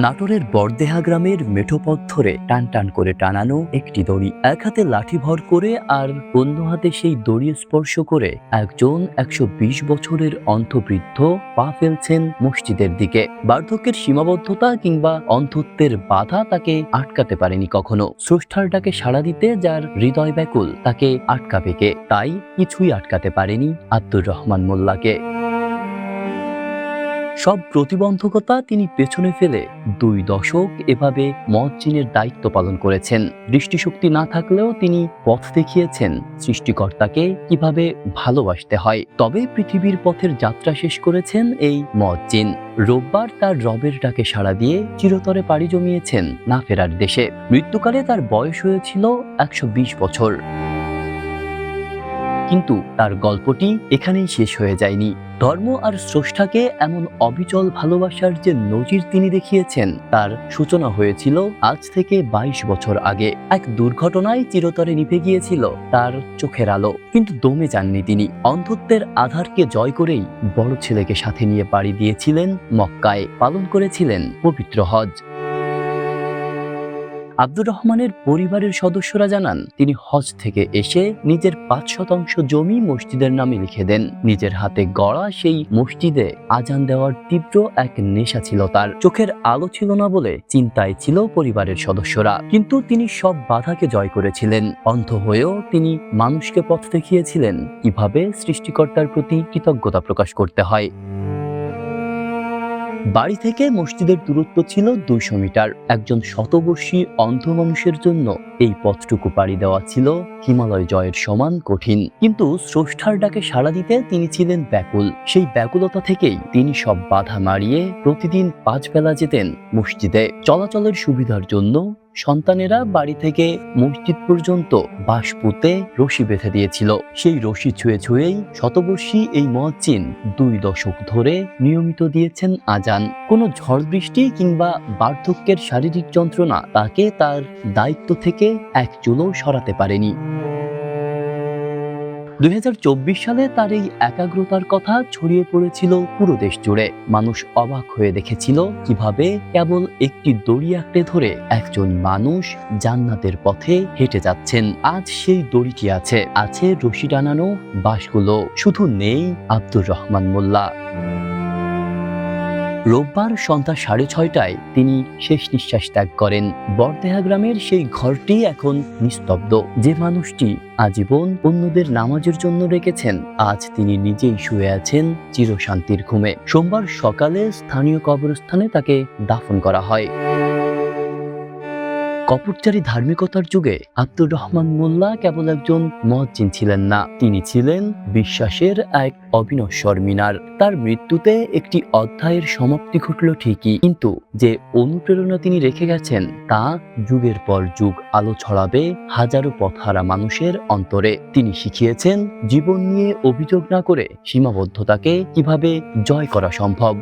নাটোরের বরদেহা গ্রামের মেঠো পথ ধরে টান টান করে টানানো একটি দড়ি, এক হাতে লাঠি ভর করে আর অন্য হাতে সেই দড়ি স্পর্শ করে একজন ১২০ বছরের অন্ধবৃদ্ধ পা ফেলছেন মসজিদের দিকে। বার্ধক্যের সীমাবদ্ধতা কিংবা অন্ধত্বের বাধা তাকে আটকাতে পারেনি কখনো। স্রষ্টার ডাকে সাড়া দিতে যার হৃদয় ব্যাকুল তাকে আটকাবে কে? তাই কিছুই আটকাতে পারেনি আব্দুর রহমান মোল্লাকে। সব প্রতিবন্ধকতা তিনি পেছনে ফেলে ২ দশক এভাবে মুয়াজ্জিনের দায়িত্ব পালন করেছেন। দৃষ্টিশক্তি না থাকলেও তিনি পথ দেখিয়েছেন সৃষ্টিকর্তাকে কিভাবে ভালোবাসতে হয়। তবে পৃথিবীর পথের যাত্রা শেষ করেছেন এই মুয়াজ্জিন। রোববার তার রবের ডাকে সাড়া দিয়ে চিরতরে পাড়ি জমিয়েছেন না ফেরার দেশে। মৃত্যুকালে তার বয়স হয়েছিল ১২০ বছর। কিন্তু তার গল্পটি এখানেই শেষ হয়ে যায়নি। ধর্ম আর স্রষ্টাকে এমন অবিচল ভালোবাসার যে নজির তিনি দেখিয়েছেন, তার সূচনা হয়েছিল আজ থেকে ২২ বছর আগে। এক দুর্ঘটনায় চিরতরে নিভে গিয়েছিল তার চোখের আলো, কিন্তু দমে যাননি তিনি। অন্ধত্বের আধারকে জয় করেই বড় ছেলেকে সাথে নিয়ে পাড়ি দিয়েছিলেন মক্কায়, পালন করেছিলেন পবিত্র হজ। আব্দুর রহমানের পরিবারের সদস্যরা জানান, তিনি হজ থেকে এসে নিজের ৫% জমি মসজিদের নামে লিখে দেন। নিজের হাতে গড়া সেই মসজিদে আজান দেওয়ার তীব্র এক নেশা ছিল তার। চোখের আলো ছিল না বলে চিন্তায় ছিল পরিবারের সদস্যরা, কিন্তু তিনি সব বাধাকে জয় করেছিলেন। অন্ধ হয়েও তিনি মানুষকে পথ দেখিয়েছিলেন কিভাবে সৃষ্টিকর্তার প্রতি কৃতজ্ঞতা প্রকাশ করতে হয়। বাড়ি থেকে মসজিদের দূরত্ব ছিল ২০০ মিটার। একজন শতবর্ষী অন্ধ মানুষের জন্য এই পথটুকু পাড়ি দেওয়া ছিল হিমালয় জয়ের সমান কঠিন। কিন্তু স্রষ্টার ডাকে সাড়া দিতে তিনি ছিলেন ব্যাকুল। সেই ব্যাকুলতা থেকেই তিনি সব বাধা মারিয়ে প্রতিদিন ৫ বেলা যেতেন মসজিদে। চলাচলের সুবিধার জন্য সন্তানেরা বাড়ি থেকে মসজিদ পর্যন্ত বাঁশ পুঁতে রশি বেঁধে দিয়েছিল। সেই রশি ছুঁয়ে ছুঁয়েই শতবর্ষী এই মুয়াজ্জিন ২ দশক ধরে নিয়মিত দিয়েছেন আজান। কোনো ঝড় বৃষ্টি কিংবা বার্ধক্যের শারীরিক যন্ত্রণা তাকে তার দায়িত্ব থেকে এক চুলও সরাতে পারেনি। ২০২৪ সালে তার এই একাগ্রতার কথা ছড়িয়ে পড়েছিল পুরো দেশ জুড়ে। মানুষ অবাক হয়ে দেখেছিল কিভাবে কেবল একটি দড়ি আঁকড়ে ধরে একজন মানুষ জান্নাতের পথে হেঁটে যাচ্ছেন। আজ সেই দড়িটি আছে রশি টানানো বাঁশগুলো, শুধু নেই আব্দুর রহমান মোল্লা। রোববার সন্ধ্যা ৬:৩০টায় তিনি শেষ নিঃশ্বাস ত্যাগ করেন। বরদেহা গ্রামের সেই ঘরটি এখন নিস্তব্ধ। যে মানুষটি আজীবন অন্যদের নামাজের জন্য রেখেছেন, আজ তিনি নিজেই শুয়ে আছেন চিরশান্তির ঘুমে। সোমবার সকালে স্থানীয় কবরস্থানে তাকে দাফন করা হয়। কপটচারী ধার্মিকতার যুগে আব্দুর রহমান মোল্লা কেবল একজন মুয়াজ্জিন ছিলেন না, তিনি ছিলেন বিশ্বাসের এক অবিনশ্বর মিনার। তার মৃত্যুতে একটি অধ্যায়ের সমাপ্তি ঘটল ঠিকই, কিন্তু যে অনুপ্রেরণা তিনি রেখে গেছেন তা যুগের পর যুগ আলো ছড়াবে হাজারো পথহারা মানুষের অন্তরে। তিনি শিখিয়েছেন জীবন নিয়ে অভিযোগ না করে সীমাবদ্ধতাকে কিভাবে জয় করা সম্ভব।